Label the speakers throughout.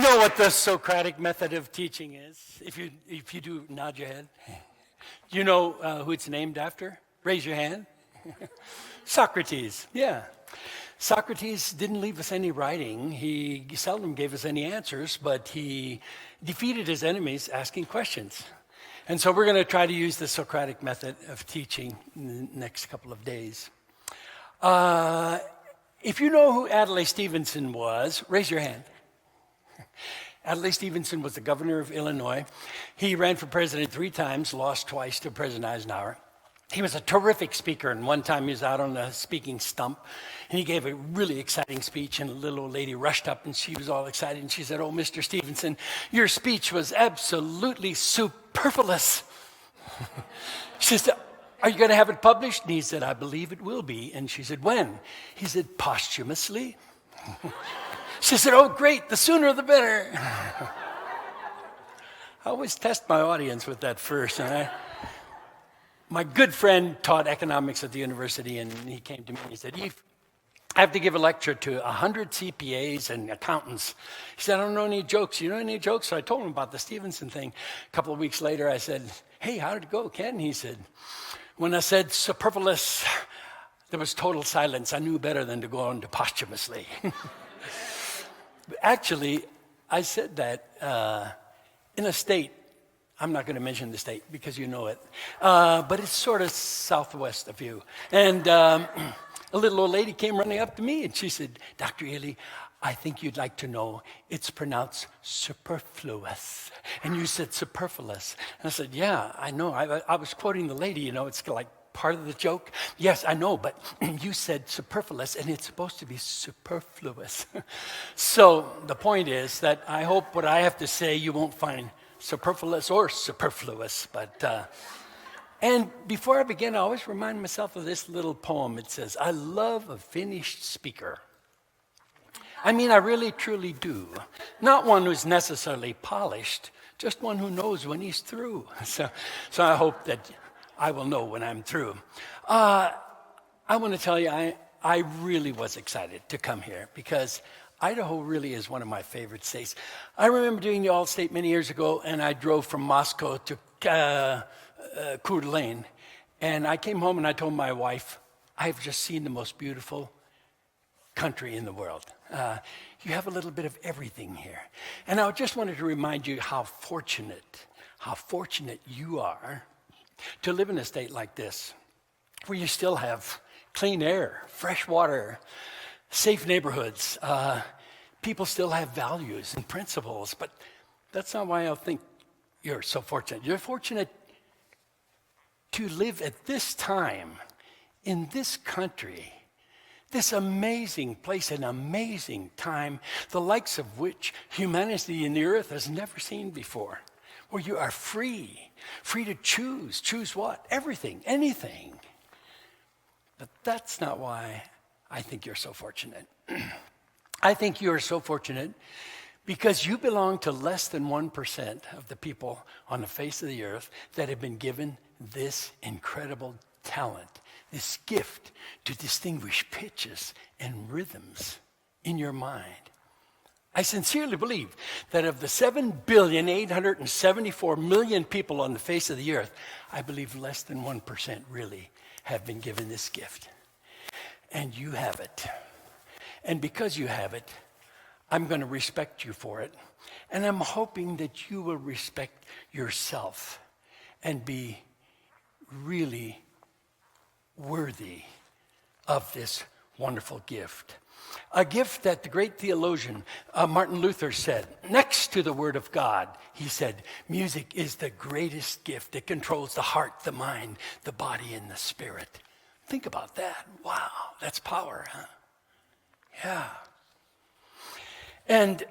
Speaker 1: know what the Socratic method of teaching is? If you do, nod your head. Do you know who it's named after? Raise your hand. Socrates, yeah. Socrates didn't leave us any writing. He seldom gave us any answers, but he defeated his enemies asking questions. And so we're going to try to use the Socratic method of teaching in the next couple of days. If you know who Adlai Stevenson was, raise your hand. Adlai Stevenson was the governor of Illinois. He ran for president 3 times, lost twice to President Eisenhower. He was a terrific speaker, and one time he was out on a speaking stump, and he gave a really exciting speech, and a little old lady rushed up, and she was all excited, and she said, "Oh, Mr. Stevenson, your speech was absolutely superfluous." She said, "Are you going to have it published?" And he said, "I believe it will be." And she said, "When?" He said, "Posthumously." She said, "Oh, great, the sooner the better." I always test my audience with that first, and my good friend taught economics at the university, and he came to me and he said, "Eve, I have to give a lecture to 100 CPAs and accountants." He said, "I don't know any jokes. You know any jokes?" So I told him about the Stevenson thing. A couple of weeks later, I said, "Hey, how did it go, Ken?" He said, "When I said superfluous, there was total silence. I knew better than to go on to posthumously." Actually, I said that in a state. I'm not going to mention the state because you know it, but it's sort of southwest of you. And a little old lady came running up to me and she said, "Dr. Ehly, I think you'd like to know it's pronounced superfluous." And you said superfluous. And I said, "Yeah, I know. I was quoting the lady, you know, it's like part of the joke." "Yes, I know, but you said superfluous and it's supposed to be superfluous." So the point is that I hope what I have to say you won't find superfluous or superfluous, but and before I begin, I always remind myself of this little poem. It says, "I love a finished speaker." I mean, I really, truly do. Not one who's necessarily polished, just one who knows when he's through. So I hope that I will know when I'm through. I want to tell you, I really was excited to come here because Idaho really is one of my favorite states. I remember doing the All-State many years ago, and I drove from Moscow to Coeur d'Alene. And I came home and I told my wife, "I've just seen the most beautiful country in the world. You have a little bit of everything here." And I just wanted to remind you how fortunate you are to live in a state like this, where you still have clean air, fresh water, safe neighborhoods. People still have values and principles, but that's not why I think you're so fortunate. You're fortunate to live at this time, in this country, this amazing place, an amazing time, the likes of which humanity in the earth has never seen before, where you are free to choose. Choose what? Everything, anything. But that's not why I think you're so fortunate. I think you are so fortunate because you belong to less than 1% of the people on the face of the earth that have been given this incredible talent, this gift to distinguish pitches and rhythms in your mind. I sincerely believe that of the 7,874,000,000 people on the face of the earth, I believe less than 1% really have been given this gift. And you have it. And because you have it, I'm going to respect you for it. And I'm hoping that you will respect yourself and be really worthy of this wonderful gift. A gift that the great theologian Martin Luther said, next to the Word of God, he said, music is the greatest gift. It controls the heart, the mind, the body, and the spirit. Think about that. Wow, that's power, huh? Yeah. And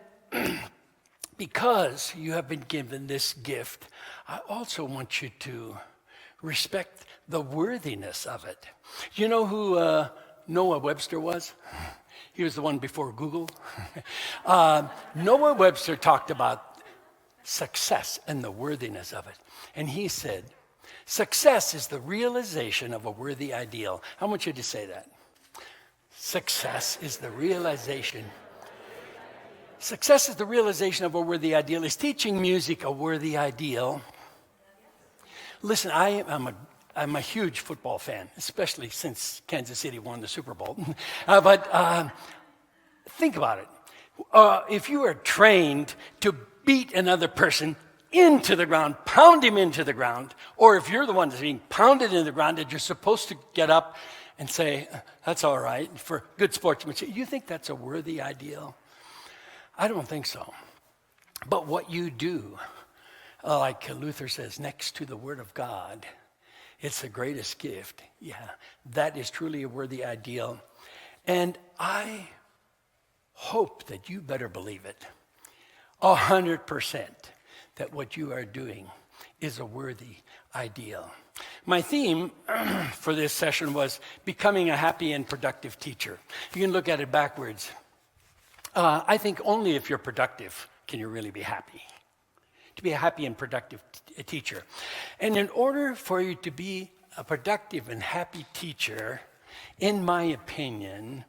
Speaker 1: because you have been given this gift, I also want you to respect the worthiness of it. You know who Noah Webster was? He was the one before Google. Noah Webster talked about success and the worthiness of it. And he said, success is the realization of a worthy ideal. I want you to say that. Success is the realization Success is the realization of a worthy ideal. Is teaching music a worthy ideal? Listen, I'm a huge football fan, especially since Kansas City won the Super Bowl. But think about it. If you are trained to beat another person into the ground, pound him into the ground, or if you're the one that's being pounded into the ground, that you're supposed to get up and say, that's all right, for good sportsmanship, you think that's a worthy ideal? I don't think so. But what you do, like Luther says, next to the Word of God, it's the greatest gift. Yeah, that is truly a worthy ideal. And I hope that you better believe it, 100%, that what you are doing is a worthy ideal. My theme for this session was becoming a happy and productive teacher. You can look at it backwards. I think only if you're productive can you really be happy. To be a happy and productive teacher. And in order for you to be a productive and happy teacher, in my opinion,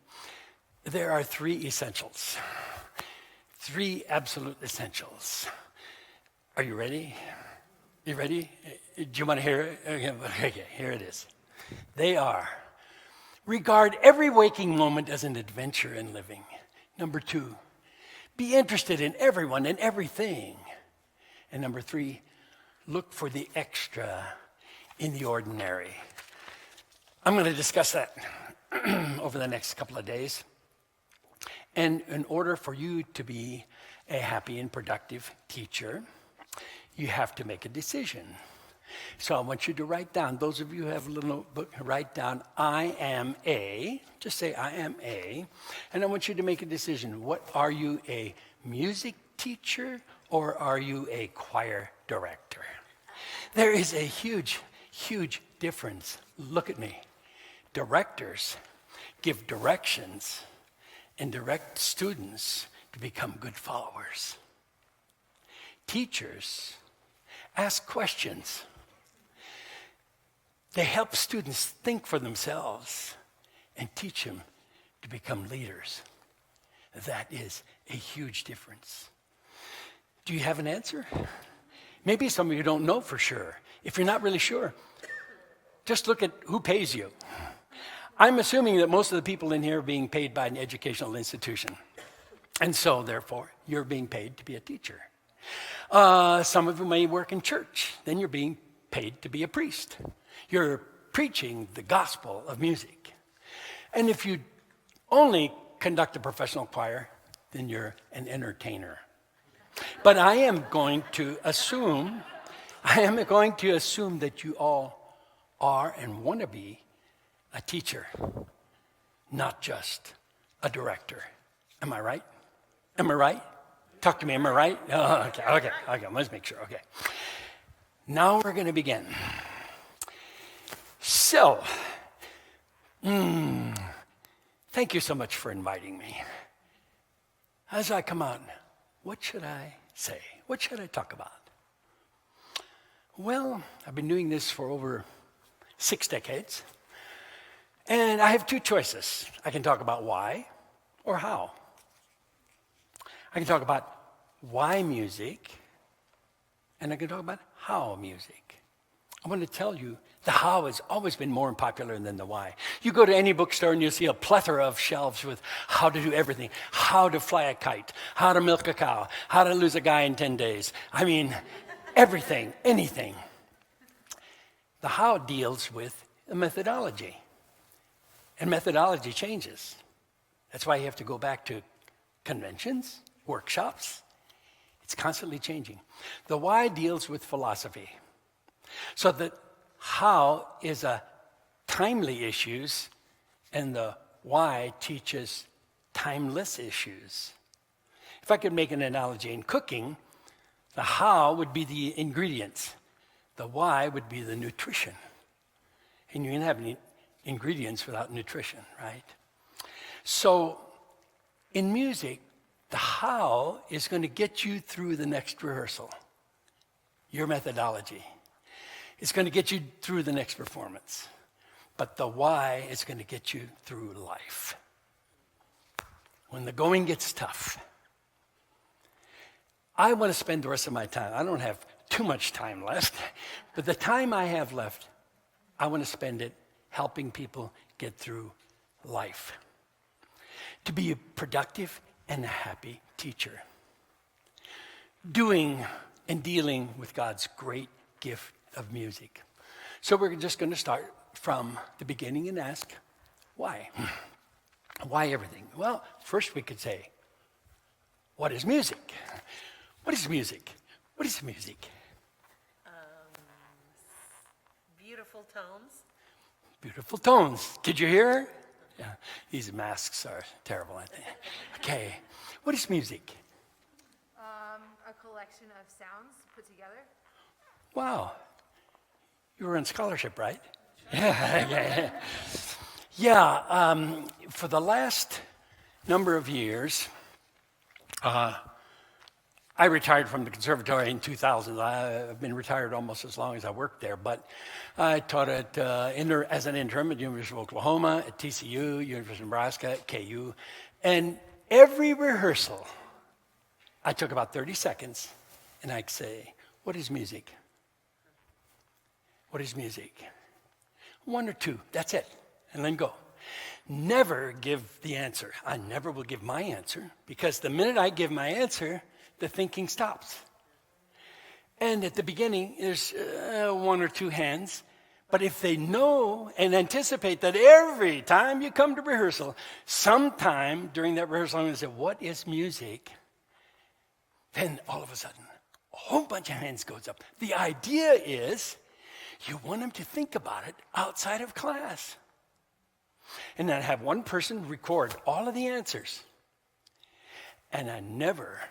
Speaker 1: there are 3 essentials. 3 absolute essentials. Are you ready? You ready? Do you want to hear it? Okay, here it is. They are: regard every waking moment as an adventure in living. Number 2, be interested in everyone and everything. And number 3, look for the extra in the ordinary. I'm going to discuss that over the next couple of days. And in order for you to be a happy and productive teacher, you have to make a decision. So I want you to write down, those of you who have a little notebook, write down, I am a, just say I am a, and I want you to make a decision. What, are you a music teacher or are you a choir director? There is a huge, huge difference. Look at me. Directors give directions and direct students to become good followers. Teachers ask questions. They help students think for themselves and teach them to become leaders. That is a huge difference. Do you have an answer? Maybe some of you don't know for sure. If you're not really sure, just look at who pays you. I'm assuming that most of the people in here are being paid by an educational institution. And so, therefore, you're being paid to be a teacher. Some of you may work in church. Then you're being paid to be a priest. You're preaching the gospel of music. And if you only conduct a professional choir, then you're an entertainer. But I am going to assume that you all are and want to be a teacher, not just a director. Am I right? Am I right? Talk to me, am I right? Oh, okay, let's make sure, okay. Now we're going to begin. So, thank you so much for inviting me. As I come on, what should I say? What should I talk about? Well, I've been doing this for over 6 decades, and I have 2 choices. I can talk about why or how. I can talk about why music, and I can talk about how music. I want to tell you, the how has always been more popular than the why. You go to any bookstore and you'll see a plethora of shelves with how to do everything, how to fly a kite, how to milk a cow, how to lose a guy in 10 days. I mean, everything, anything. The how deals with the methodology, and methodology changes. That's why you have to go back to conventions, workshops. It's constantly changing. The why deals with philosophy. So the how is a timely issues, and the why teaches timeless issues. If I could make an analogy in cooking, the how would be the ingredients. The why would be the nutrition. And you can have any ingredients without nutrition, right? So in music, the how is going to get you through the next rehearsal. Your methodology. It's going to get you through the next performance. But the why is going to get you through life. When the going gets tough, I want to spend the rest of my time. I don't have too much time left, but the time I have left, I want to spend it helping people get through life. To be a productive and a happy teacher. Doing and dealing with God's great gift of music. So we're just going to start from the beginning and ask, why? Why everything? Well, first we could say, what is music? What is music? What is music?
Speaker 2: Beautiful tones.
Speaker 1: Beautiful tones. Did you hear her? Yeah. These masks are terrible, I think. Okay. What is music?
Speaker 3: A collection of sounds put together.
Speaker 1: Wow. You were on scholarship, right? Yeah. For the last number of years, I retired from the conservatory in 2000. I've been retired almost as long as I worked there, but I taught at as an interim at University of Oklahoma, at TCU, University of Nebraska, at KU, and every rehearsal, I took about 30 seconds, and I'd say, what is music? What is music? One or two, that's it, and then go. Never give the answer. I never will give my answer, because the minute I give my answer, the thinking stops. And at the beginning, there's one or two hands, but if they know and anticipate that every time you come to rehearsal, sometime during that rehearsal, I'm going to say, what is music? Then all of a sudden, a whole bunch of hands goes up. The idea is you want them to think about it outside of class. And then have one person record all of the answers. And I never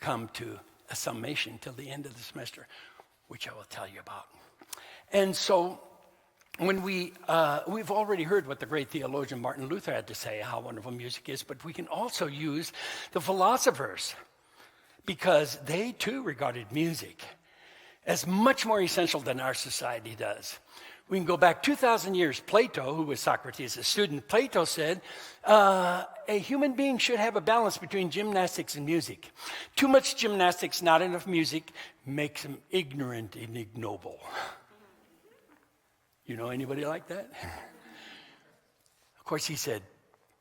Speaker 1: come to a summation till the end of the semester, which I will tell you about. And so when we've already heard what the great theologian Martin Luther had to say, how wonderful music is, but we can also use the philosophers, because they too regarded music as much more essential than our society does. We can go back 2,000 years. Plato, who was Socrates' student, Plato said, a human being should have a balance between gymnastics and music. Too much gymnastics, not enough music, makes him ignorant and ignoble. You know anybody like that? Of course, he said,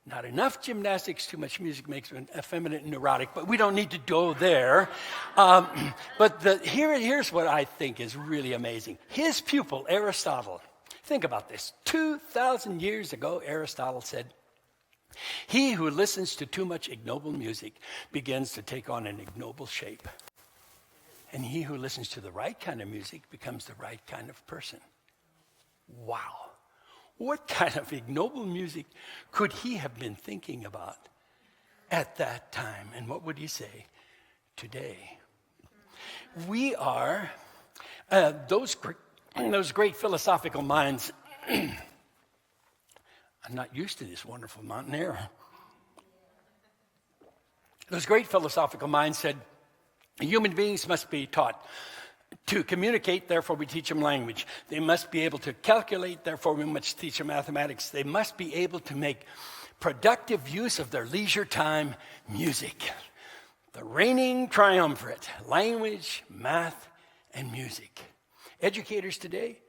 Speaker 1: not enough gymnastics, too much music makes him effeminate and neurotic, but we don't need to go there. But here's what I think is really amazing. His pupil, Aristotle, think about this. 2,000 years ago, Aristotle said, he who listens to too much ignoble music begins to take on an ignoble shape. And he who listens to the right kind of music becomes the right kind of person. Wow. What kind of ignoble music could he have been thinking about at that time? And what would he say today? We are those great philosophical minds. I'm not used to this wonderful mountain air. Those great philosophical minds said, human beings must be taught to communicate, therefore we teach them language. They must be able to calculate, therefore we must teach them mathematics. They must be able to make productive use of their leisure time, music. The reigning triumvirate, language, math, and music. Educators today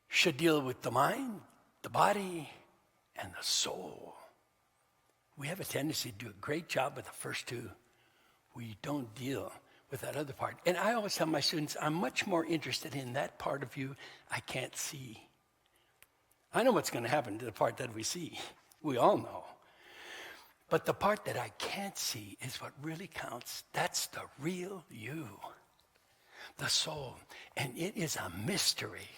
Speaker 1: should deal with the mind, the body, and the soul. We have a tendency to do a great job with the first two. We don't deal with that other part. And I always tell my students, I'm much more interested in that part of you I can't see. I know what's going to happen to the part that we see. We all know. But the part that I can't see is what really counts. That's the real you, the soul. And it is a mystery.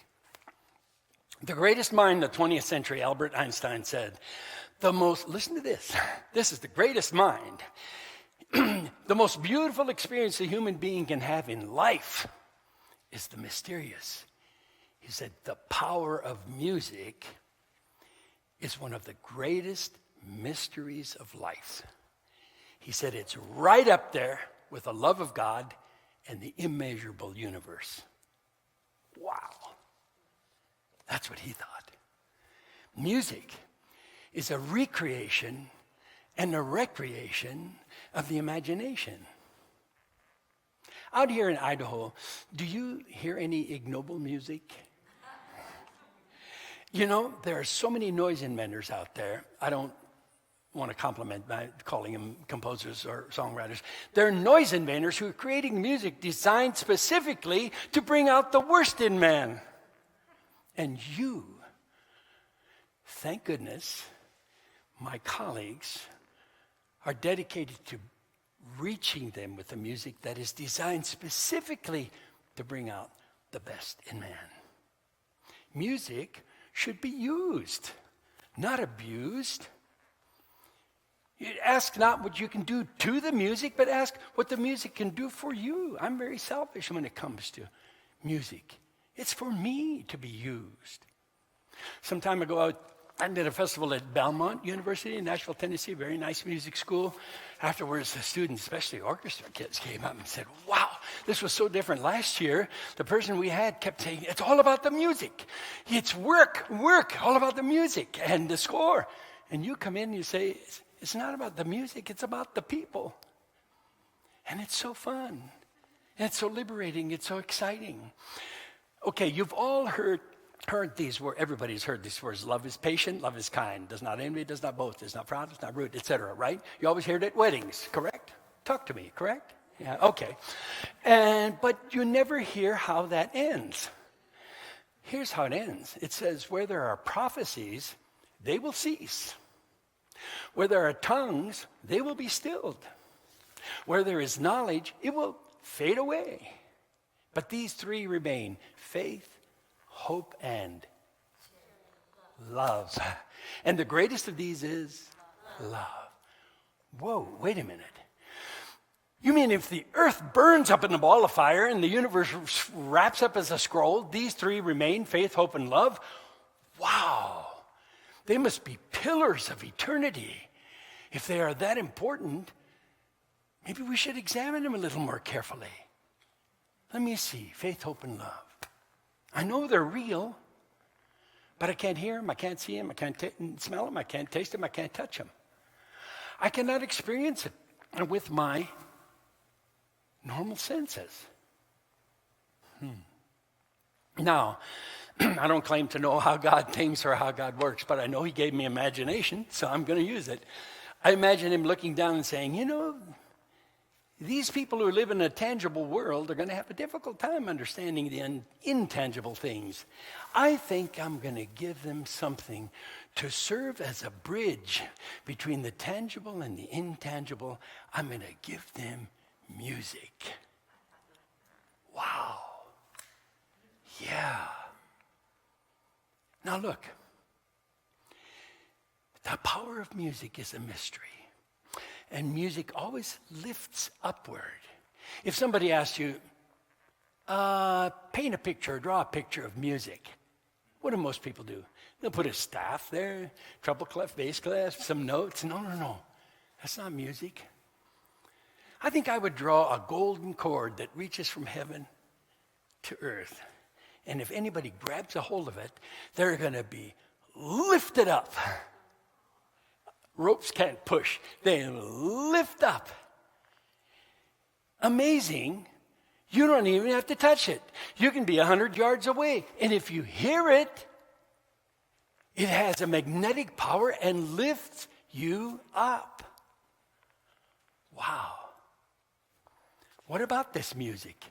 Speaker 1: The greatest mind in the 20th century, Albert Einstein said, listen to this. This is the greatest mind. The most beautiful experience a human being can have in life is the mysterious. He said, the power of music is one of the greatest mysteries of life. He said it's right up there with the love of God and the immeasurable universe. Wow. That's what he thought. Music is a recreation and the recreation of the imagination. Out here in Idaho, do you hear any ignoble music? You know, there are so many noise inventors out there. I don't want to compliment by calling them composers or songwriters. They're noise inventors who are creating music designed specifically to bring out the worst in man. And you, thank goodness, my colleagues are dedicated to reaching them with the music that is designed specifically to bring out the best in man. Music should be used, not abused. You ask not what you can do to the music, but ask what the music can do for you. I'm very selfish when it comes to music. It's for me to be used. Some time ago, I did a festival at Belmont University in Nashville, Tennessee, a very nice music school. Afterwards, the students, especially orchestra kids, came up and said, wow, this was so different. Last year, the person we had kept saying, it's all about the music. It's work, all about the music and the score. And you come in and you say, it's not about the music, it's about the people. And it's so fun. And it's so liberating, it's so exciting. Okay, you've all heard these words, everybody's heard these words. Love is patient, love is kind, does not envy, does not boast, is not proud, is not rude, etc., right? You always hear it at weddings, correct? Talk to me, correct? Yeah, okay. But you never hear how that ends. Here's how it ends. It says, where there are prophecies, they will cease. Where there are tongues, they will be stilled. Where there is knowledge, it will fade away. But these three remain: faith, hope, and love. And the greatest of these is love. Whoa, wait a minute. You mean if the earth burns up in a ball of fire and the universe wraps up as a scroll, these three remain: faith, hope, and love? Wow. They must be pillars of eternity. If they are that important, maybe we should examine them a little more carefully. Let me see. Faith, hope, and love. I know they're real, but I can't hear them, I can't see them, I can't smell them, I can't taste them, I can't touch them. I cannot experience it with my normal senses. Now, I don't claim to know how God thinks or how God works, but I know he gave me imagination, so I'm going to use it. I imagine him looking down and saying, you know, these people who live in a tangible world are going to have a difficult time understanding the intangible things. I think I'm going to give them something to serve as a bridge between the tangible and the intangible. I'm going to give them music. Wow. Yeah. Now look, the power of music is a mystery. And music always lifts upward. If somebody asks you, paint a picture, draw a picture of music, what do most people do? They'll put a staff there, treble clef, bass clef, some notes. No. That's not music. I think I would draw a golden cord that reaches from heaven to earth. And if anybody grabs a hold of it, they're going to be lifted up. Ropes can't push. They lift up. Amazing. You don't even have to touch it. You can be 100 yards away. And if you hear it, it has a magnetic power and lifts you up. Wow. What about this music?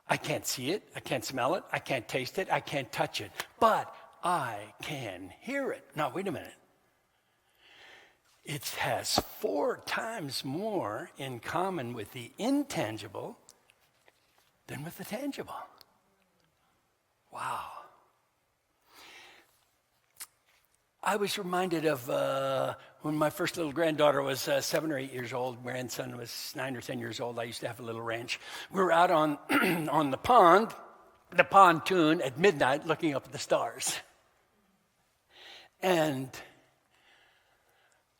Speaker 1: I can't see it. I can't smell it. I can't taste it. I can't touch it. But I can hear it. Now, wait a minute. It has 4 times more in common with the intangible than with the tangible. Wow. I was reminded of when my first little granddaughter was 7 or 8 years old. Grandson was 9 or 10 years old. I used to have a little ranch. We were out on on the pontoon at midnight looking up at the stars. And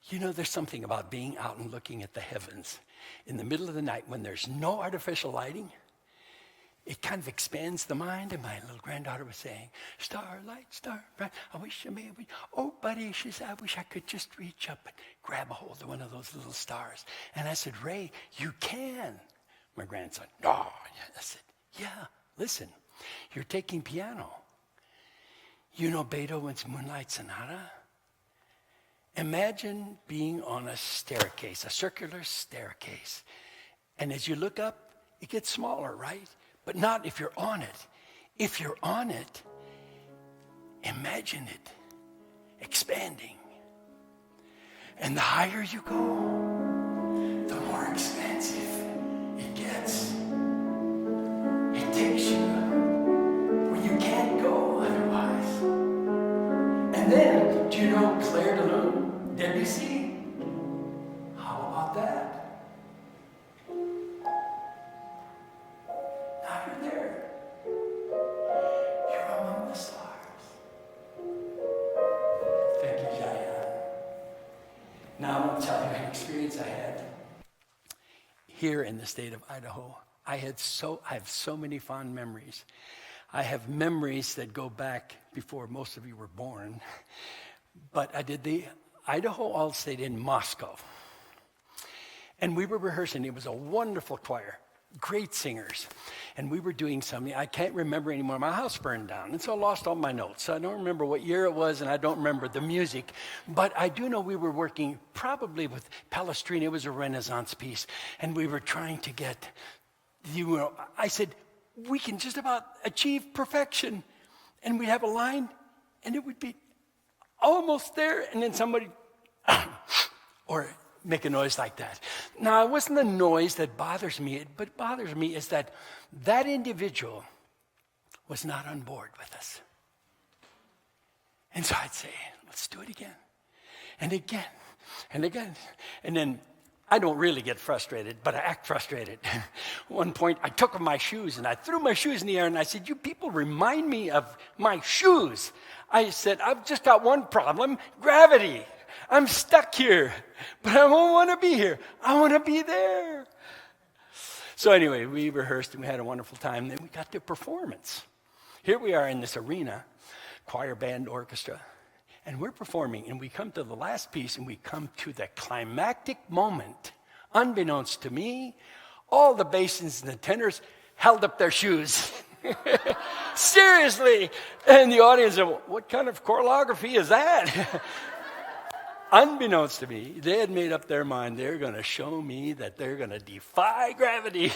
Speaker 1: you know, there's something about being out and looking at the heavens in the middle of the night when there's no artificial lighting. it kind of expands the mind. And my little granddaughter was saying, starlight, starlight, I wish I may, oh, buddy, she said, I wish I could just reach up and grab a hold of one of those little stars. And I said, Ray, you can. My grandson, oh, yeah. I said, yeah, listen, you're taking piano. You know Beethoven's Moonlight Sonata? Imagine being on a staircase, a circular staircase. And as you look up, it gets smaller, right? But not if you're on it. If you're on it, imagine it expanding. And the higher you go, the more expansive it gets. It takes you where you can't go otherwise. And then, do you know Claire de Lune, Debussy? How about that? Now you're there. You're among the stars. Thank you, Jayan. Now I'm going to tell you an experience I had here in the state of Idaho. I have so many fond memories. I have memories that go back before most of you were born. But I did the Idaho All-State in Moscow. And we were rehearsing. It was a wonderful choir, great singers. And we were doing something. I can't remember anymore. My house burned down. And so I lost all my notes. So I don't remember what year it was, and I don't remember the music. But I do know we were working probably with Palestrina. It was a Renaissance piece. And we were trying to get, I said, we can just about achieve perfection. And we'd have a line, and it would be almost there, and then somebody, or make a noise like that. Now, it wasn't the noise that bothers me. What bothers me is that that individual was not on board with us. And so I'd say, let's do it again, and again, and again. And then I don't really get frustrated, but I act frustrated. One point, I took off my shoes, and I threw my shoes in the air, and I said, you people remind me of my shoes. I said, I've just got one problem, gravity. I'm stuck here, but I don't want to be here. I want to be there. So anyway, we rehearsed, and we had a wonderful time. Then we got to performance. Here we are in this arena, choir, band, orchestra. And we're performing, and we come to the last piece, and we come to the climactic moment. Unbeknownst to me, all the basses and the tenors held up their shoes. Seriously. And the audience said, what kind of choreography is that? Unbeknownst to me, they had made up their mind. They're going to show me that they're going to defy gravity.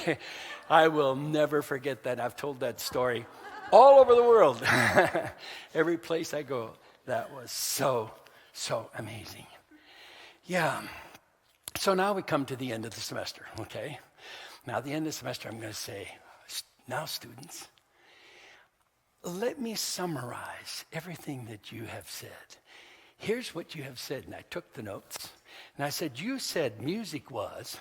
Speaker 1: I will never forget that. I've told that story all over the world. Every place I go. That was so amazing. Yeah. So now we come to the end of the semester, okay? Now, at the end of the semester, I'm going to say, now, students, let me summarize everything that you have said. Here's what you have said, and I took the notes. And I said, you said music was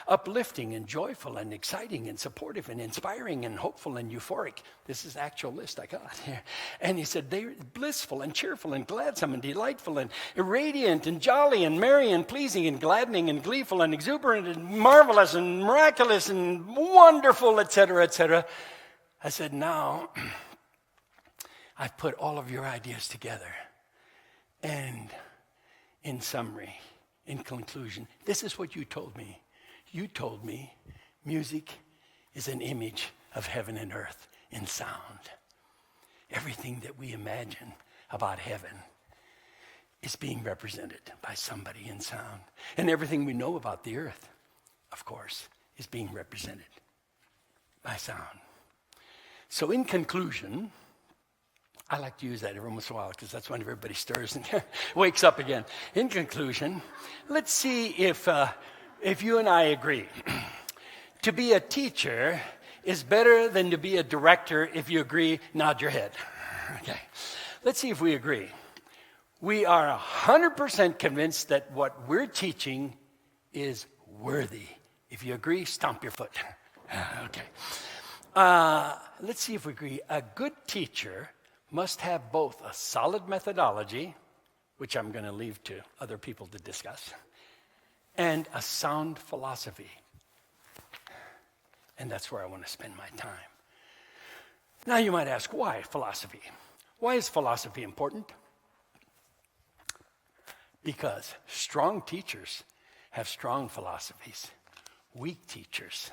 Speaker 1: uplifting and joyful and exciting and supportive and inspiring and hopeful and euphoric. This is the actual list I got here. And he said, they're blissful and cheerful and gladsome and delightful and radiant and jolly and merry and pleasing and gladdening and gleeful and exuberant and marvelous and miraculous and wonderful, etc., etc. I said, now, I've put all of your ideas together. And in summary, in conclusion, this is what you told me. You told me music is an image of heaven and earth in sound. Everything that we imagine about heaven is being represented by somebody in sound. And everything we know about the earth, of course, is being represented by sound. So in conclusion, I like to use that every once in a while because that's when everybody stirs and wakes up again. In conclusion, let's see if you and I agree. To be a teacher is better than to be a director. If you agree, nod your head. Okay. Let's see if we agree. We are 100% convinced that what we're teaching is worthy. If you agree, stomp your foot. Okay. Let's see if we agree. A good teacher must have both a solid methodology, which I'm going to leave to other people to discuss, and a sound philosophy. And that's where I want to spend my time. Now you might ask, why philosophy? Why is philosophy important? Because strong teachers have strong philosophies. Weak teachers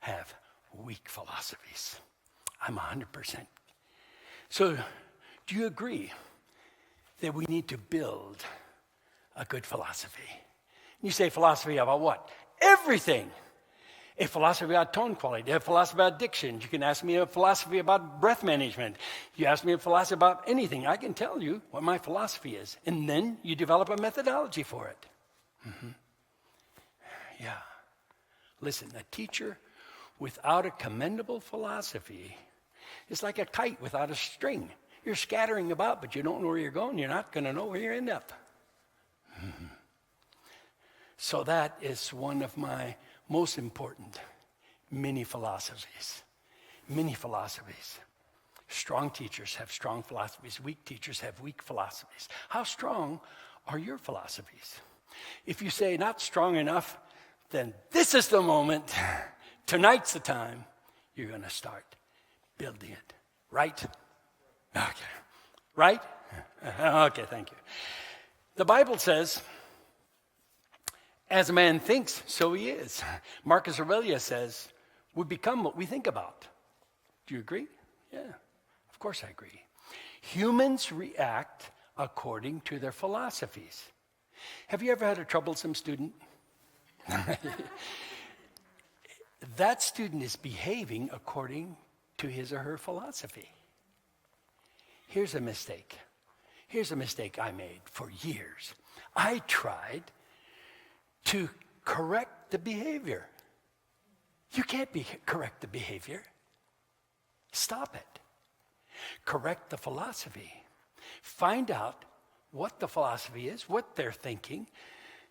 Speaker 1: have weak philosophies. I'm 100%. So, do you agree that we need to build a good philosophy? You say philosophy about what? Everything. A philosophy about tone quality, a philosophy about diction. You can ask me a philosophy about breath management. You ask me a philosophy about anything. I can tell you what my philosophy is. And then you develop a methodology for it. Yeah. Listen, a teacher without a commendable philosophy is like a kite without a string. You're scattering about, but you don't know where you're going. You're not going to know where you end up. So that is one of my most important mini philosophies. Mini philosophies. Strong teachers have strong philosophies. Weak teachers have weak philosophies. How strong are your philosophies? If you say not strong enough, then this is the moment. Tonight's the time you're going to start building it. Right? Okay. Right? Okay, thank you. The Bible says, as a man thinks, so he is. Marcus Aurelius says, we become what we think about. Do you agree? Yeah, of course I agree. Humans react according to their philosophies. Have you ever had a troublesome student? That student is behaving according to his or her philosophy. Here's a mistake. Here's a mistake I made for years. I tried to correct the behavior. You can't correct the behavior. Stop it. Correct the philosophy. Find out what the philosophy is, what they're thinking,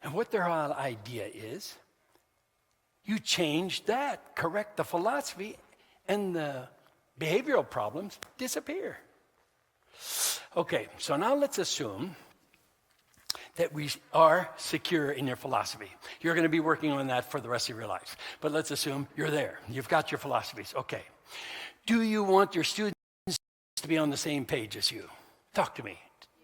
Speaker 1: and what their idea is. You change that, correct the philosophy, and the behavioral problems disappear. Okay, so now let's assume that we are secure in your philosophy. You're going to be working on that for the rest of your life. But let's assume you're there. You've got your philosophies. Okay. Do you want your students to be on the same page as you? Talk to me.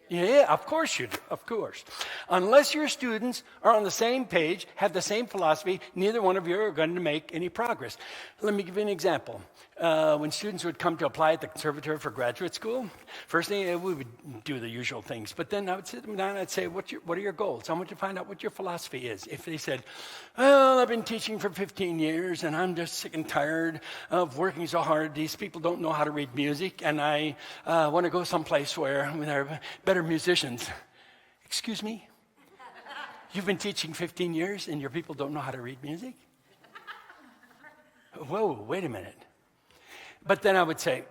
Speaker 1: Yeah, of course you do. Of course. Unless your students are on the same page, have the same philosophy, neither one of you are going to make any progress. Let me give you an example. When students would come to apply at the conservatory for graduate school, first thing we would do the usual things. But then I would sit them down and I'd say, what are your goals? I want to find out what your philosophy is. If they said, well, I've been teaching for 15 years and I'm just sick and tired of working so hard. These people don't know how to read music and I want to go someplace where there are better musicians. Excuse me? You've been teaching 15 years and your people don't know how to read music? Whoa, wait a minute. But then I would say,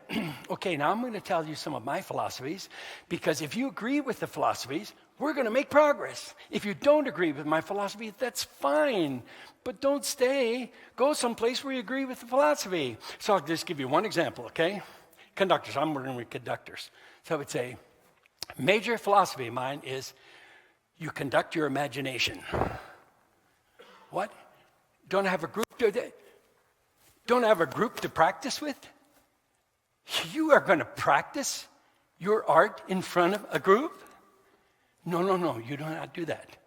Speaker 1: okay, now I'm going to tell you some of my philosophies, because if you agree with the philosophies, we're going to make progress. If you don't agree with my philosophy, that's fine. But don't stay. Go someplace where you agree with the philosophy. So I'll just give you one example, okay? Conductors. I'm working with conductors. So I would say, major philosophy of mine is you conduct your imagination. What? Don't have a group to practice with? You are going to practice your art in front of a group? No, you do not do that.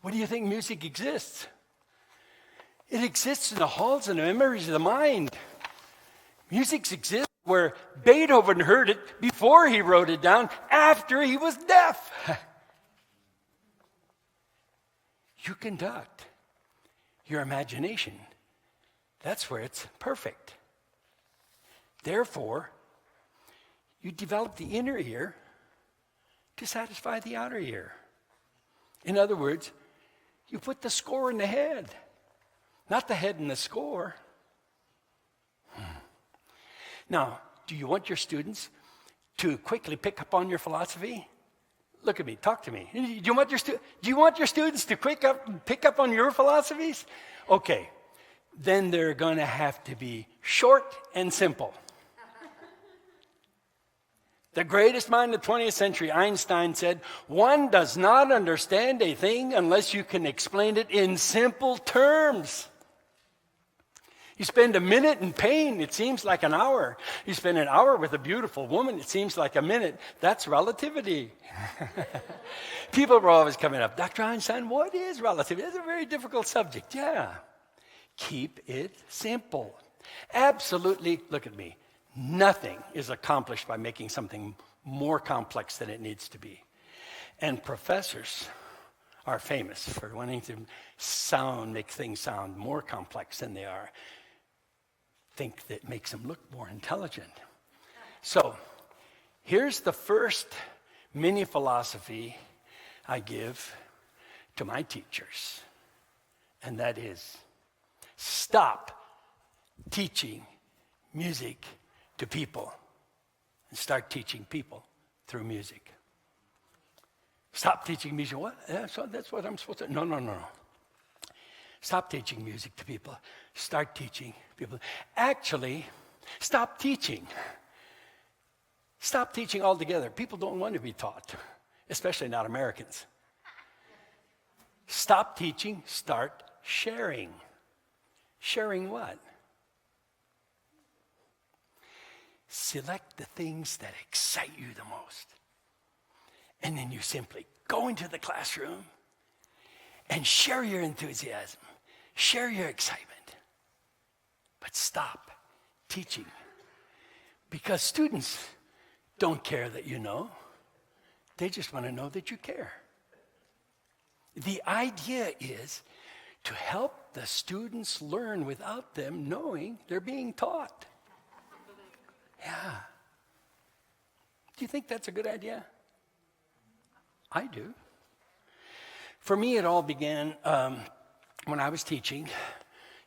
Speaker 1: What do you think music exists? It exists in the halls and the memories of the mind. Music exists where Beethoven heard it before he wrote it down, after he was deaf. You conduct your imagination. That's where it's perfect. Therefore, you develop the inner ear to satisfy the outer ear. In other words, you put the score in the head, not the head in the score. Now, do you want your students to quickly pick up on your philosophy? Look at me, talk to me. Do you want your students to pick up on your philosophies? Okay. Then they're going to have to be short and simple. The greatest mind of the 20th century, Einstein, said, one does not understand a thing unless you can explain it in simple terms. You spend a minute in pain, it seems like an hour. You spend an hour with a beautiful woman, it seems like a minute. That's relativity. People were always coming up, Dr. Einstein, what is relativity? It's a very difficult subject. Yeah. Keep it simple. Absolutely, look at me, nothing is accomplished by making something more complex than it needs to be. And professors are famous for wanting to make things sound more complex than they are. Think that makes them look more intelligent. So here's the first mini philosophy I give to my teachers, and that is stop teaching music to people and start teaching people through music. Stop teaching music. What? Yeah, so that's what I'm supposed to. No. Stop teaching music to people. Start teaching people. Actually, stop teaching. Stop teaching altogether. People don't want to be taught, especially not Americans. Stop teaching. Start sharing. Sharing what? Select the things that excite you the most. And then you simply go into the classroom and share your enthusiasm, share your excitement. But stop teaching. Because students don't care that you know. They just want to know that you care. The idea is to help the students learn without them knowing they're being taught. Yeah. Do you think that's a good idea? I do. For me, it all began when I was teaching.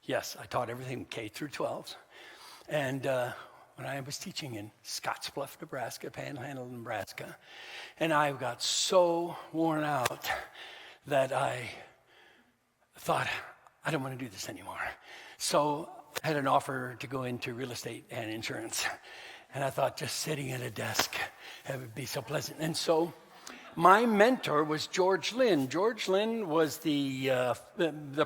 Speaker 1: Yes, I taught everything K through 12. And when I was teaching in Scottsbluff, Nebraska, Panhandle, Nebraska, and I got so worn out that I thought, I don't want to do this anymore. So I had an offer to go into real estate and insurance. And I thought just sitting at a desk, it would be so pleasant. And so my mentor was George Lynn. George Lynn was the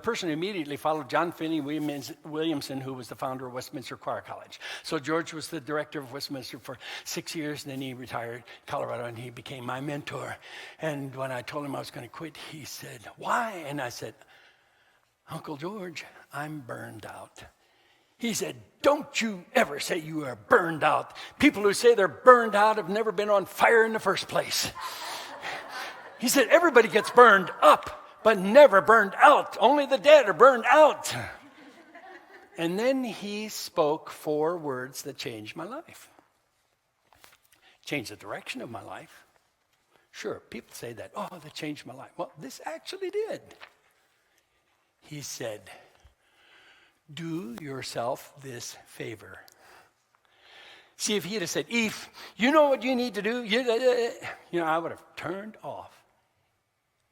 Speaker 1: person who immediately followed John Finney Williamson, who was the founder of Westminster Choir College. So George was the director of Westminster for 6 years, and then he retired in Colorado, and he became my mentor. And when I told him I was going to quit, he said, "Why?" And I said, "Uncle George, I'm burned out." He said, "Don't you ever say you are burned out. People who say they're burned out have never been on fire in the first place." He said, "Everybody gets burned up, but never burned out. Only the dead are burned out." And then he spoke 4 words that changed my life. Changed the direction of my life. Sure, people say that, "Oh, that changed my life." Well, this actually did. He said, "Do yourself this favor." See, if he had said, "Eve, you know what you need to do," I would have turned off.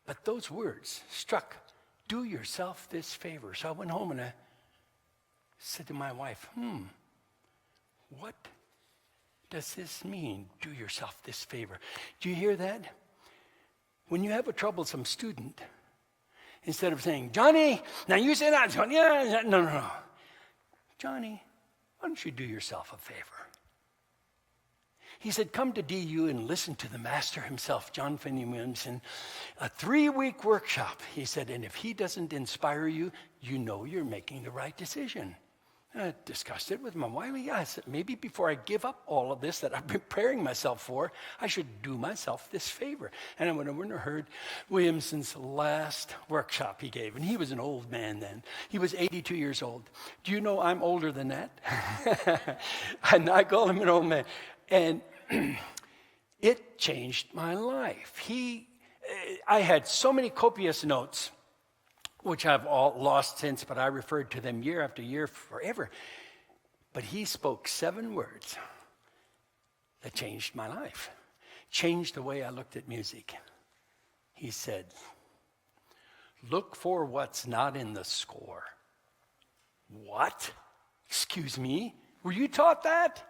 Speaker 1: But those words struck, "Do yourself this favor." So I went home and I said to my wife, what does this mean, do yourself this favor? Do you hear that? When you have a troublesome student, instead of saying, "Johnny, now you say that," no. "Johnny, why don't you do yourself a favor?" He said, "Come to DU and listen to the master himself, John Finney Mendelson, a 3-week workshop." He said, "And if he doesn't inspire you, you know you're making the right decision." I discussed it with my wife. I said, maybe before I give up all of this that I'm preparing myself for, I should do myself this favor. And I went over and heard Williamson's last workshop he gave. And he was an old man then. He was 82 years old. Do you know I'm older than that? And I call him an old man. And it changed my life. I had so many copious notes, which I've all lost since, but I referred to them year after year forever. But he spoke 7 words that changed my life, changed the way I looked at music. He said, "Look for what's not in the score." What? Excuse me? Were you taught that?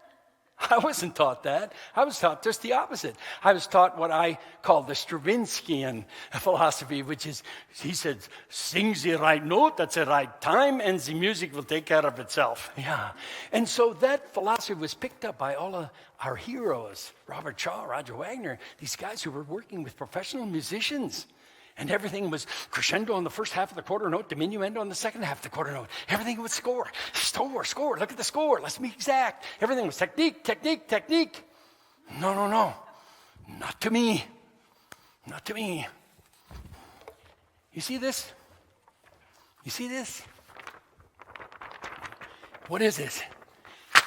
Speaker 1: I wasn't taught that. I was taught just the opposite. I was taught what I call the Stravinskyan philosophy, which is, he said, sing the right note at the right time, and the music will take care of itself. Yeah. And so that philosophy was picked up by all of our heroes, Robert Shaw, Roger Wagner, these guys who were working with professional musicians. And everything was crescendo on the first half of the quarter note, diminuendo on the second half of the quarter note. Everything was score. Look at the score. Let's be exact. Everything was technique. No. Not to me. Not to me. You see this? You see this? What is this?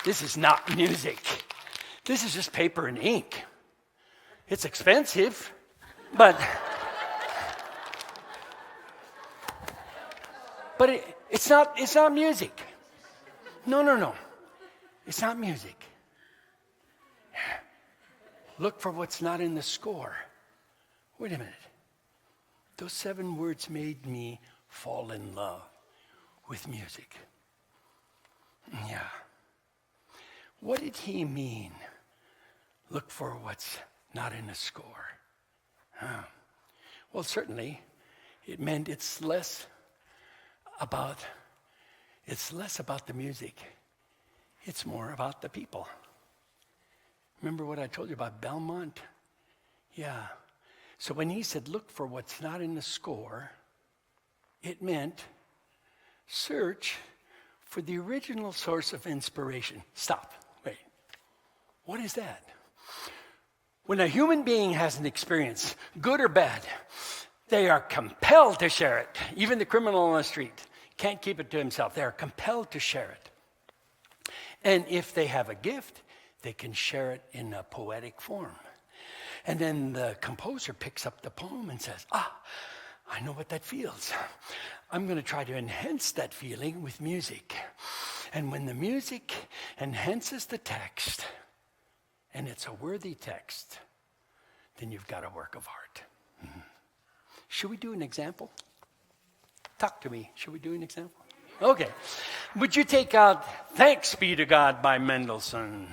Speaker 1: This is not music. This is just paper and ink. It's expensive, but it's not music. No. It's not music. Look for what's not in the score. Wait a minute. Those 7 words made me fall in love with music. Yeah. What did he mean? Look for what's not in the score. Well, certainly, it meant it's less about the music. It's more about the people. Remember what I told you about Belmont? Yeah. So when he said, look for what's not in the score, it meant search for the original source of inspiration. Stop. Wait. What is that? When a human being has an experience, good or bad, they are compelled to share it. Even the criminal on the street can't keep it to himself. They are compelled to share it. And if they have a gift, they can share it in a poetic form. And then the composer picks up the poem and says, I know what that feels. I'm going to try to enhance that feeling with music. And when the music enhances the text, and it's a worthy text, then you've got a work of art. Mm-hmm. Should we do an example? Talk to me. Should we do an example? Okay. Would you take out Thanks Be to God by Mendelson?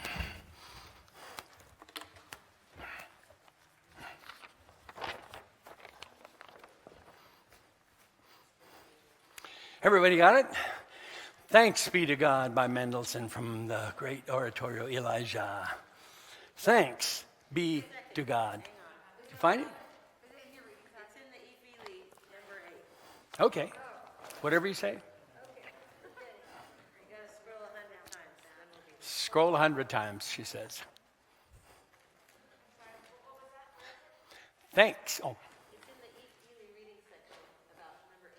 Speaker 1: Everybody got it? Thanks Be to God by Mendelson from the great oratorio Elijah. Thanks be to God. Did you find it?
Speaker 2: It's in the Eph Ehly, number 8.
Speaker 1: Okay. Whatever you say.
Speaker 2: You gotta scroll 100 times.
Speaker 1: Scroll 100 times, she says. Thanks. Oh.
Speaker 2: It's in the Eph Ehly reading section, about number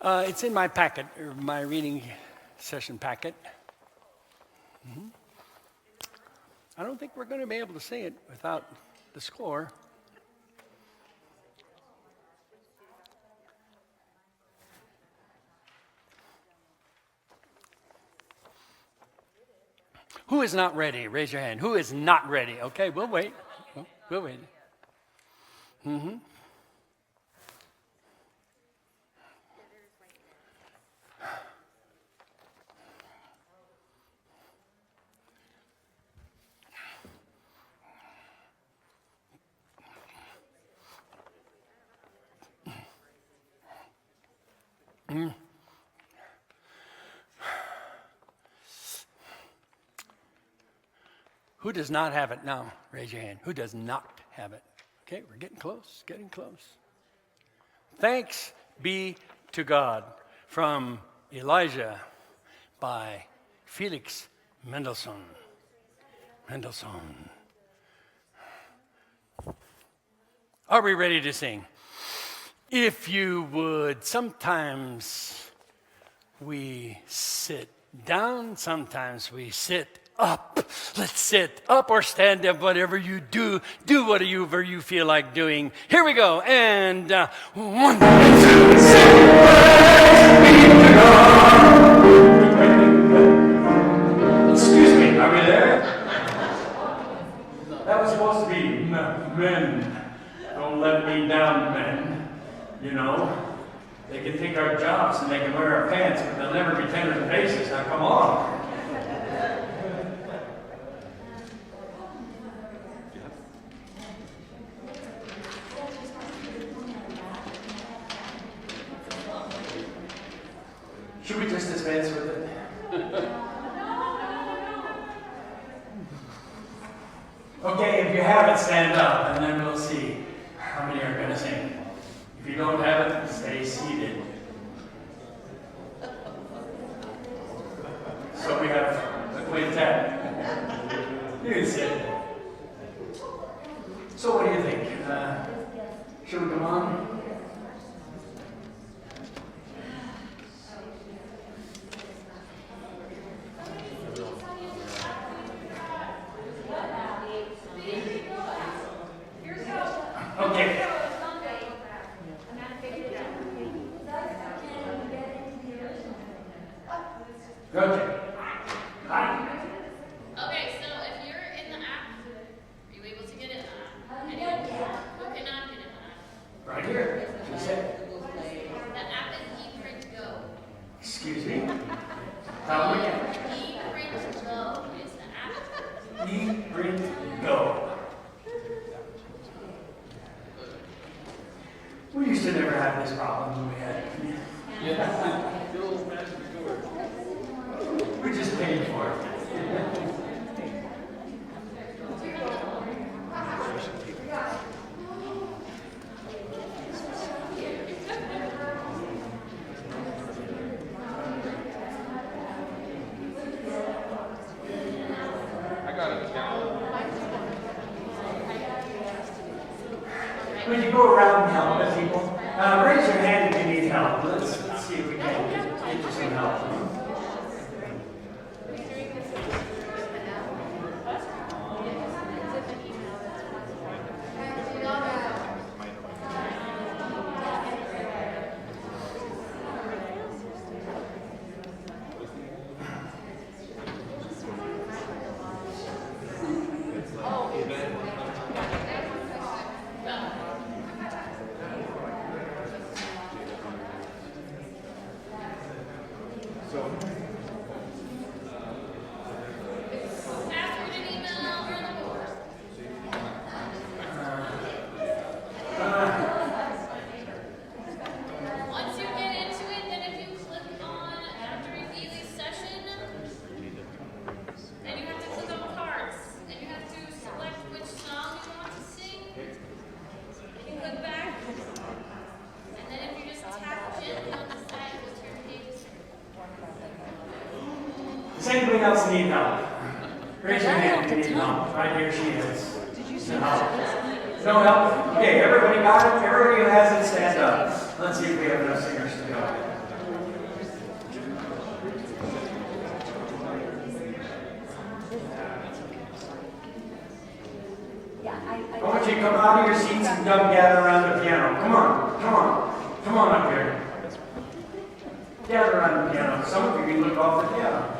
Speaker 2: 8 down.
Speaker 1: It's in my packet, or my reading session packet. Mm-hmm. I don't think we're going to be able to say it without the score. Who is not ready? Raise your hand. Who is not ready? Okay, we'll wait. We'll wait. Mm-hmm. Who does not have it now? Raise your hand. Who does not have it? Okay, we're getting close, getting close. Thanks be to God from Elijah by Felix Mendelson. Are we ready to sing? If you would, sometimes we sit down, sometimes we sit up. Let's sit up or stand up, whatever you do. Do whatever you feel like doing. Here we go. And 1, 2, 3. Excuse me, are we there? That was supposed to be men. Don't let me down, men. You know, they can take our jobs and they can wear our pants, but they'll never be tender faces. Now, come on. Okay, if you have it, stand up, and then we'll see how many are going to sing. If you don't have it, stay seated. So we have a quintet. You can sit. So what do you think? Should we come on? Okay. Okay. Hi.
Speaker 2: Okay, so if you're in the app, are you able to get in the app? And who cannot get in the app?
Speaker 1: Right here. She said.
Speaker 2: The app is ePrint Go.
Speaker 1: Excuse me. Tell me again.
Speaker 2: ePrint Go is the app.
Speaker 1: ePrint Go. We used to never have this problem when we had it. We just paid for it. Would you go around and help the people? Raise your hand if you need help. Let's see if we can get you some help.
Speaker 2: Password and email are on the board. Once you get into it, then if you click on Dr. Ehly's session, then you have to click on cards. And you have to select which song you want to sing. You click back. And then if you just tap gently on the side, it will turn page.
Speaker 1: Does anybody else need help? Raise your hand if you need help. Right here she is. Did you see help? No help? Okay, everybody got it? Everybody who has it, stand up. Let's see if we have enough singers to go. I want you to come out of your seats and come gather around the piano. Come on, come on. Come on up here. Gather around the piano. Some of you can look off the piano.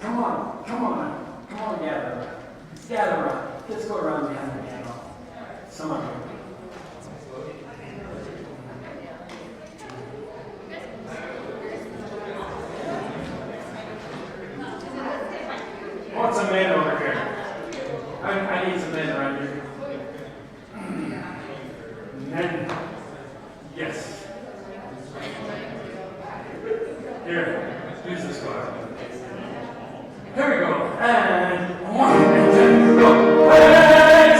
Speaker 1: Come on, come on, come on, gather around. Gather around. Let's go around behind the piano. Some of you. I want some men over here. I need some men around here. Men. Yes. Here, use this card. Here we go. And 1 and 2, go. Hey!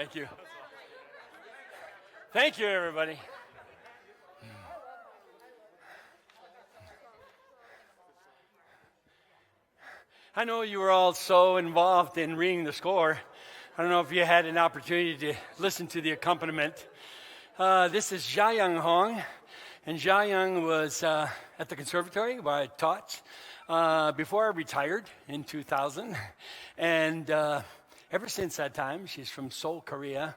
Speaker 1: Thank you. Thank you, everybody. I know you were all so involved in reading the score. I don't know if you had an opportunity to listen to the accompaniment. This is Jia Young Hong, and Jia Young was at the conservatory where I taught before I retired in 2000. And ever since that time, she's from Seoul, Korea.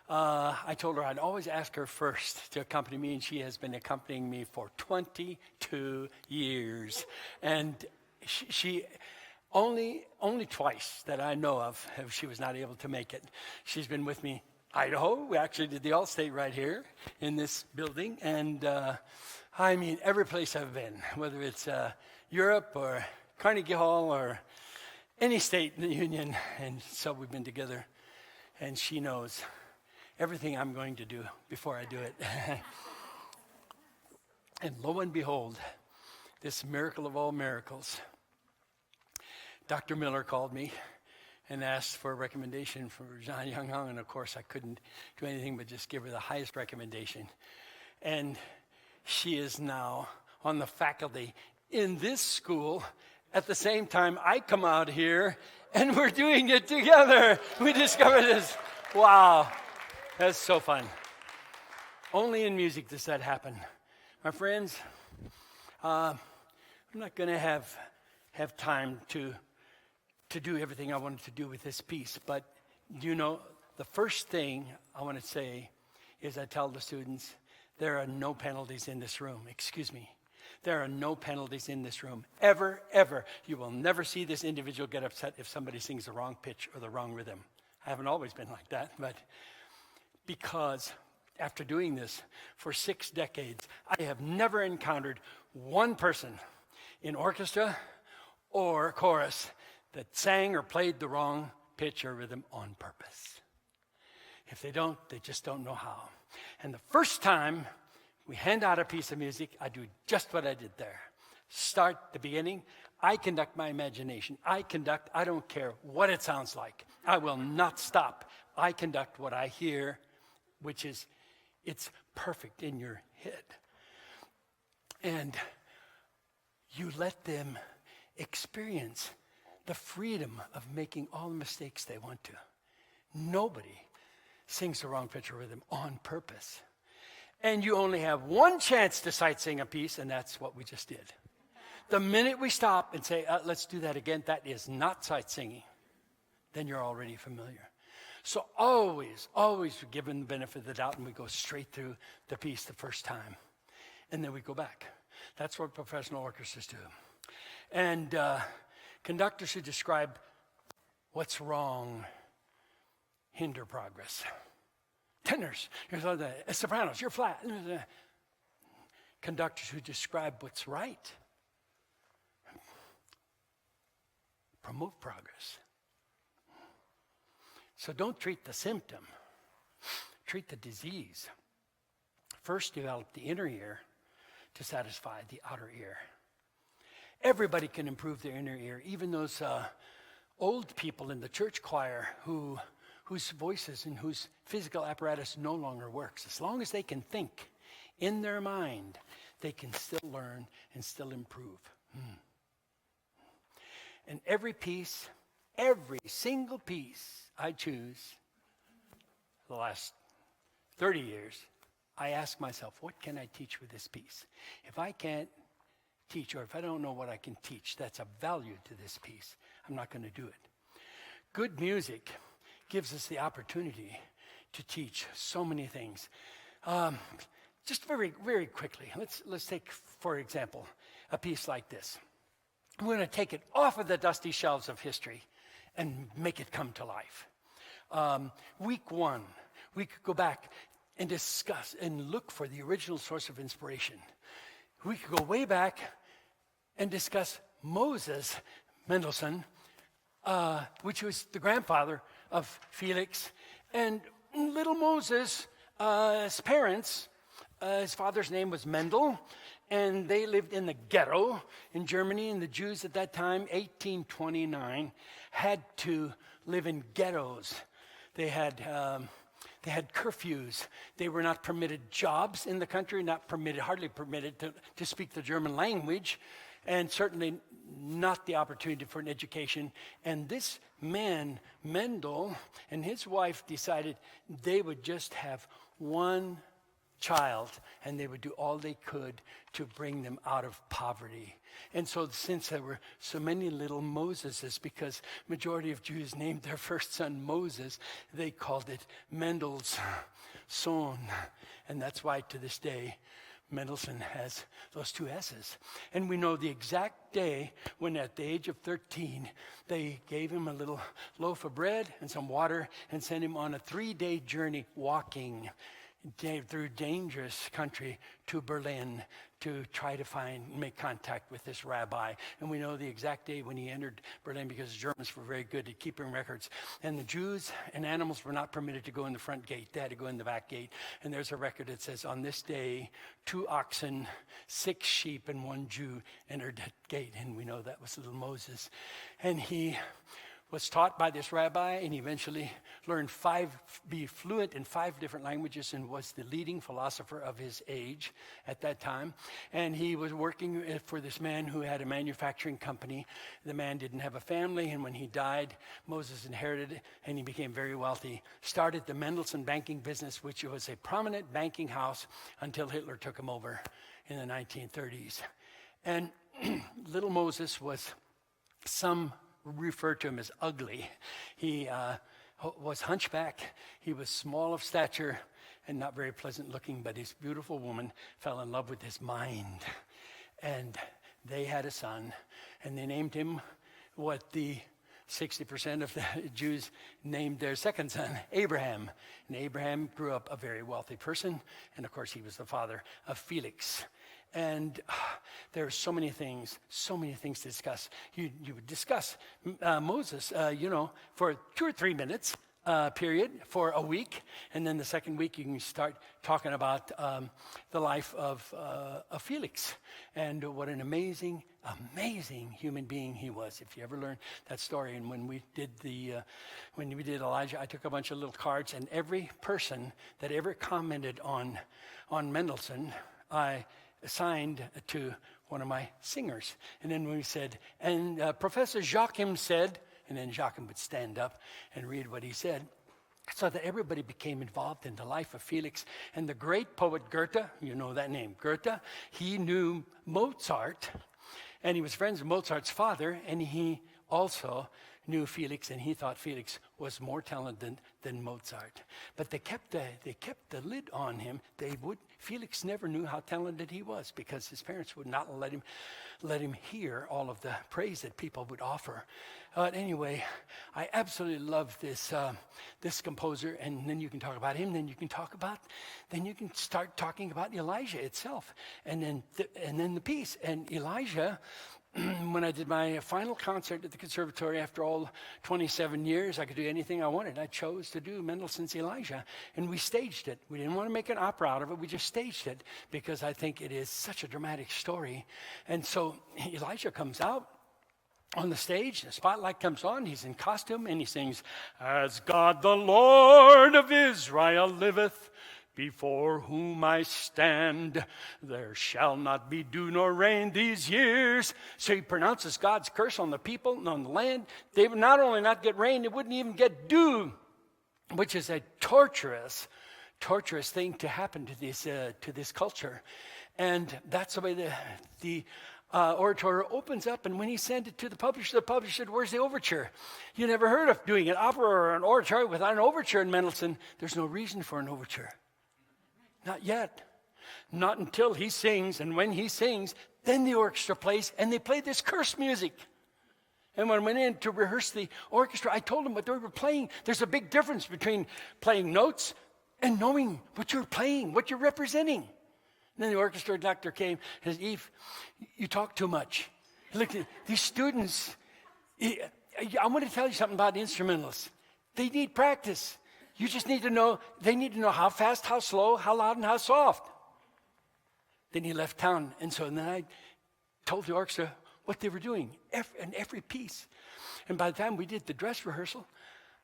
Speaker 1: I told her I'd always ask her first to accompany me, and she has been accompanying me for 22 years. And she only twice that I know of, if she was not able to make it. She's been with me Idaho. We actually did the Allstate right here in this building. And I mean, every place I've been, whether it's Europe or Carnegie Hall or any state in the Union. And so we've been together. And she knows everything I'm going to do before I do it. And lo and behold, this miracle of all miracles. Dr. Miller called me and asked for a recommendation for Jia Young Hong, and of course I couldn't do anything but just give her the highest recommendation. And she is now on the faculty in this school at the same time I come out here, and we're doing it together. We discovered this. Wow, that's so fun. Only in music does that happen. My friends, I'm not going to have time to do everything I wanted to do with this piece. But you know, the first thing I want to say is I tell the students, there are no penalties in this room. Excuse me. There are no penalties in this room. Ever, ever. You will never see this individual get upset if somebody sings the wrong pitch or the wrong rhythm. I haven't always been like that, but because after doing this for 6 decades, I have never encountered one person in orchestra or chorus that sang or played the wrong pitch or rhythm on purpose. If they don't, they just don't know how. And the first time we hand out a piece of music, I do just what I did there. Start the beginning. I conduct my imagination. I don't care what it sounds like. I will not stop. I conduct what I hear, which is, it's perfect in your head. And you let them experience the freedom of making all the mistakes they want to. Nobody sings the wrong pitch or rhythm on purpose. And you only have one chance to sight sing a piece, and that's what we just did. The minute we stop and say, let's do that again, that is not sight singing. Then you're already familiar. So always given the benefit of the doubt, and we go straight through the piece the first time. And then we go back. That's what professional orchestras do. And conductors who describe what's wrong hinder progress. Tenors, sopranos, you're flat. Conductors who describe what's right promote progress. So don't treat the symptom, treat the disease. First, develop the inner ear to satisfy the outer ear. Everybody can improve their inner ear, even those old people in the church choir whose voices and whose physical apparatus no longer works. As long as they can think in their mind, they can still learn and still improve. And every single piece I choose, the last 30 years, I ask myself, what can I teach with this piece? If I can't teach, or if I don't know what I can teach, that's of value to this piece, I'm not going to do it. Good music gives us the opportunity to teach so many things. Just very, very quickly, let's take, for example, a piece like this. We're going to take it off of the dusty shelves of history and make it come to life. Week 1, we could go back and discuss and look for the original source of inspiration. We could go way back and discuss Moses, Mendelson, which was the grandfather of Felix, and little Moses, his parents, his father's name was Mendel, and they lived in the ghetto in Germany, and the Jews at that time, 1829, had to live in ghettos They had curfews. They were not permitted jobs in the country, hardly permitted to speak the German language, and certainly not the opportunity for an education. And this man, Mendel, and his wife decided they would just have one child, and they would do all they could to bring them out of poverty. And so since there were so many little Moseses, because majority of Jews named their first son Moses, they called it Mendel's son. And that's why to this day, Mendelson has those two S's. And we know the exact day when at the age of 13, they gave him a little loaf of bread and some water and sent him on a 3-day journey walking through dangerous country to Berlin to try to make contact with this rabbi. And we know the exact day when he entered Berlin because the Germans were very good at keeping records. And the Jews and animals were not permitted to go in the front gate. They had to go in the back gate. And there's a record that says, on this day, 2 oxen, 6 sheep, and 1 Jew entered that gate. And we know that was little Moses. And he was taught by this rabbi, and eventually learned be fluent in 5 different languages, and was the leading philosopher of his age at that time. And he was working for this man who had a manufacturing company. The man didn't have a family, and when he died, Moses inherited it, and he became very wealthy. Started the Mendelson banking business, which was a prominent banking house until Hitler took him over in the 1930s. And little Moses was referred to him as ugly. He was hunchback. He was small of stature and not very pleasant looking, but his beautiful woman fell in love with his mind. And they had a son, and they named him what the 60% of the Jews named their second son, Abraham. And Abraham grew up a very wealthy person, and of course he was the father of Felix. And there are so many things to discuss. You would discuss Moses, for 2 or 3 minutes period for a week. And then the second week you can start talking about the life of Felix and what an amazing human being he was. If you ever learn that story. And when we did Elijah, I took a bunch of little cards, and every person that ever commented on Mendelson, I assigned to one of my singers. And then we said, and Professor Joachim said, and then Joachim would stand up and read what he said, so that everybody became involved in the life of Felix. And the great poet Goethe, you know that name, Goethe, he knew Mozart, and he was friends with Mozart's father, and he also knew Felix, and he thought Felix was more talented than Mozart. But they kept the lid on him. Felix never knew how talented he was because his parents would not let him hear all of the praise that people would offer. But anyway, I absolutely love this composer, and then you can talk about him. Then you can start talking about Elijah itself, and then the piece. And Elijah, when I did my final concert at the conservatory after all 27 years, I could do anything I wanted. I chose to do Mendelssohn's Elijah, and we staged it. We didn't want to make an opera out of it. We just staged it because I think it is such a dramatic story. And so Elijah comes out on the stage, the spotlight comes on, he's in costume, and he sings, "As God the Lord of Israel liveth, before whom I stand, there shall not be dew nor rain these years." So he pronounces God's curse on the people and on the land. They would not only not get rain, they wouldn't even get dew, which is a torturous thing to happen to this culture. And that's the way the oratorio opens up. And when he sent it to the publisher said, "Where's the overture?" You never heard of doing an opera or an oratorio without an overture in Mendelson. There's no reason for an overture. Not yet. Not until he sings, and when he sings, then the orchestra plays, and they play this curse music. And when I went in to rehearse the orchestra, I told them what they were playing. There's a big difference between playing notes and knowing what you're playing, what you're representing. And then the orchestra director came and said, "Eve, you talk too much." Look, these students, I want to tell you something about instrumentalists. They need practice. You just need to know, they need to know how fast, how slow, how loud, and how soft. Then he left town, and then I told the orchestra what they were doing in every piece. And by the time we did the dress rehearsal,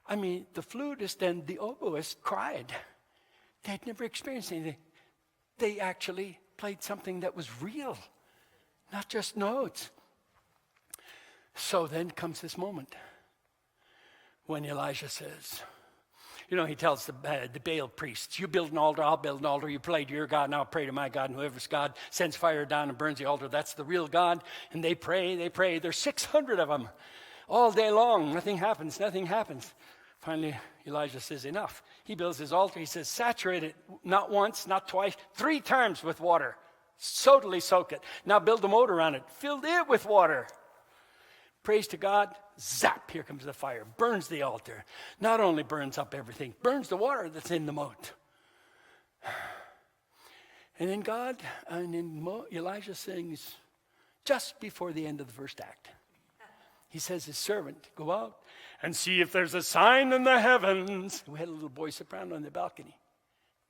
Speaker 1: I mean, the flutist and the oboist cried. They had never experienced anything. They actually played something that was real, not just notes. So then comes this moment when Elijah says, he tells the Baal priests, you build an altar, I'll build an altar. You pray to your God, and I'll pray to my God. And whoever's God sends fire down and burns the altar. That's the real God. And they pray. There's 600 of them all day long. Nothing happens. Finally, Elijah says, enough. He builds his altar. He says, saturate it not once, not twice, 3 times with water. Totally soak it. Now build a moat around it. Fill it with water. Praise to God. Zap, here comes the fire. Burns the altar. Not only burns up everything, burns the water that's in the moat. And then Elijah sings just before the end of the first act. He says his servant, go out and see if there's a sign in the heavens. We had a little boy soprano on the balcony.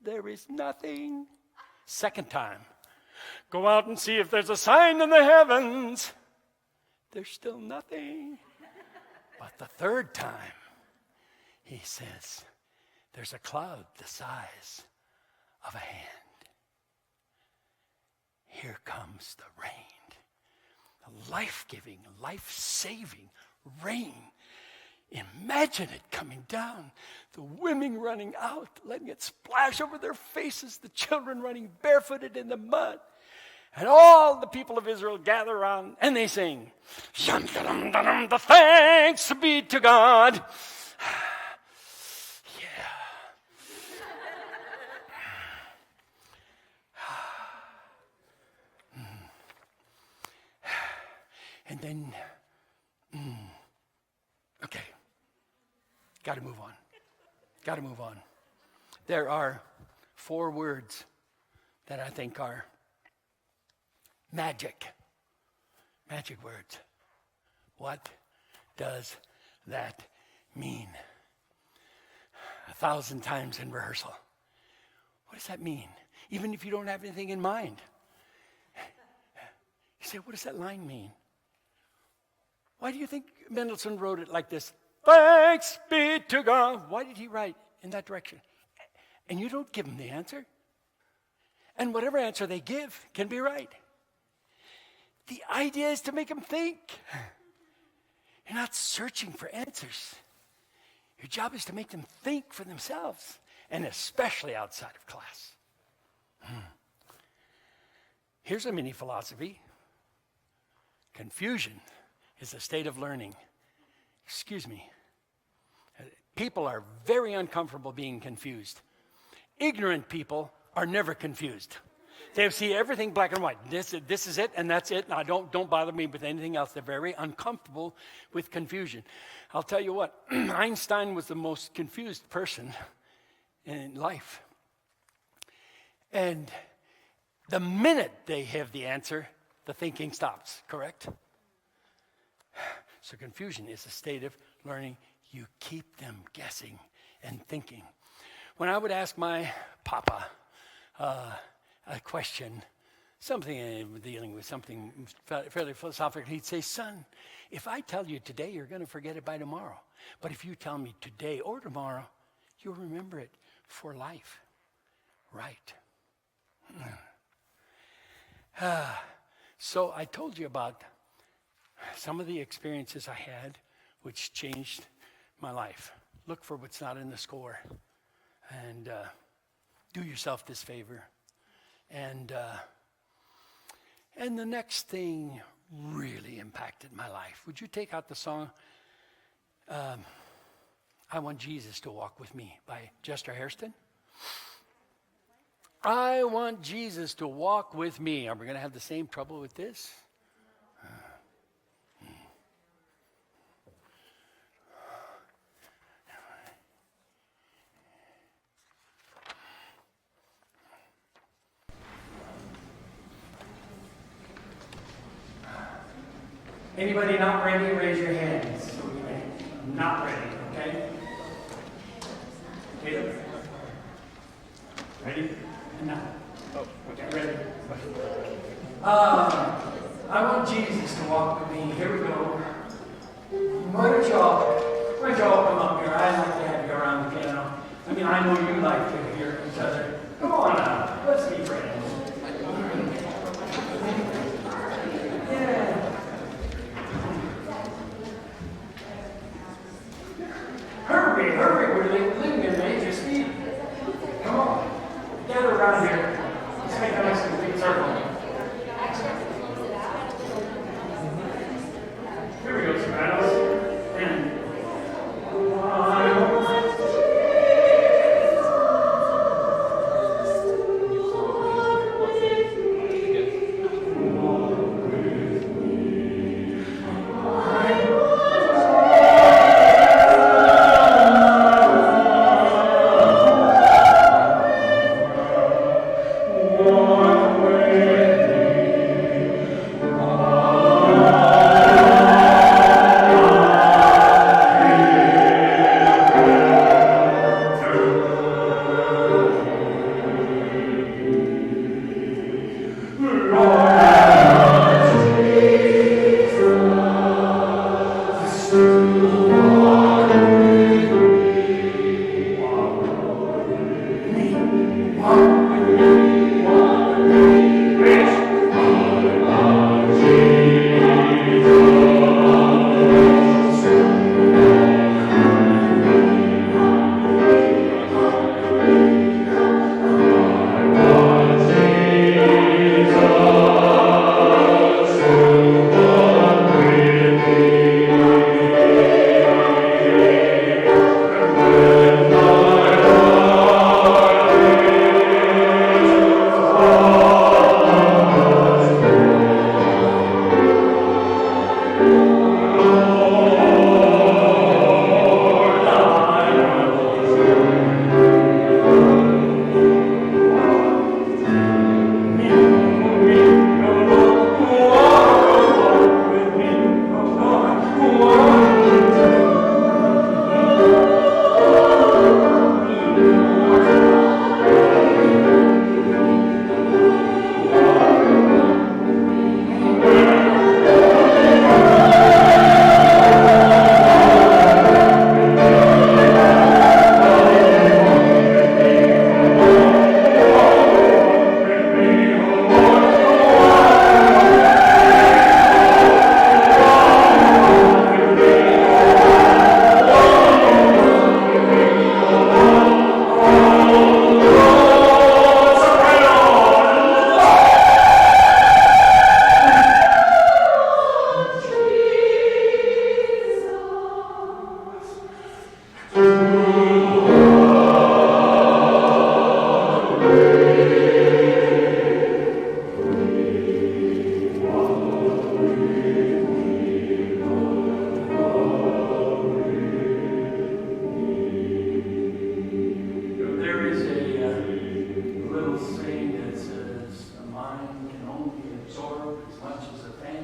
Speaker 1: There is nothing. Second time, go out and see if there's a sign in the heavens. There's still nothing. But the third time, he says, there's a cloud the size of a hand. Here comes the rain. The life-giving, life-saving rain. Imagine it coming down. The women running out, letting it splash over their faces. The children running barefooted in the mud. And all the people of Israel gather around and they sing, the thanks be to God. And then, okay, got to move on. There are 4 words that I think are magic words. What does that mean? 1,000 times in rehearsal. What does that mean? Even if you don't have anything in mind. You say, what does that line mean? Why do you think Mendelson wrote it like this? Thanks be to God. Why did he write in that direction? And you don't give them the answer. And whatever answer they give can be right. The idea is to make them think. You're not searching for answers. Your job is to make them think for themselves, and especially outside of class. Here's a mini philosophy. Confusion is a state of learning. Excuse me. People are very uncomfortable being confused. Ignorant people are never confused. They see everything black and white. This is it, and that's it. Now, don't bother me with anything else. They're very uncomfortable with confusion. I'll tell you what, Einstein was the most confused person in life. And the minute they have the answer, the thinking stops, correct? So confusion is a state of learning. You keep them guessing and thinking. When I would ask my papa a question, something dealing with something fairly philosophical, he'd say, son, if I tell you today, you're going to forget it by tomorrow. But if you tell me today or tomorrow, you'll remember it for life. Right. So I told you about some of the experiences I had which changed my life. Look for what's not in the score. And do yourself this favor. And the next thing really impacted my life. Would you take out the song, I Want Jesus to Walk With Me by Chester Hairston? I want Jesus to walk with me. Are we going to have the same trouble with this? Anybody not ready, raise your hands. Not ready, okay? Caleb? Ready? No. Oh, okay, ready. I want Jesus to walk with me. Here we go. Why don't y'all come up here? I like I mean, I know you like to hear each other. Come on now, let's be friends. Yeah. Hurry, we're living in the age of speed. Come on, gather around here. Let's make a nice complete circle. Here we go, Sopranos. And mind can only absorb as much as a fan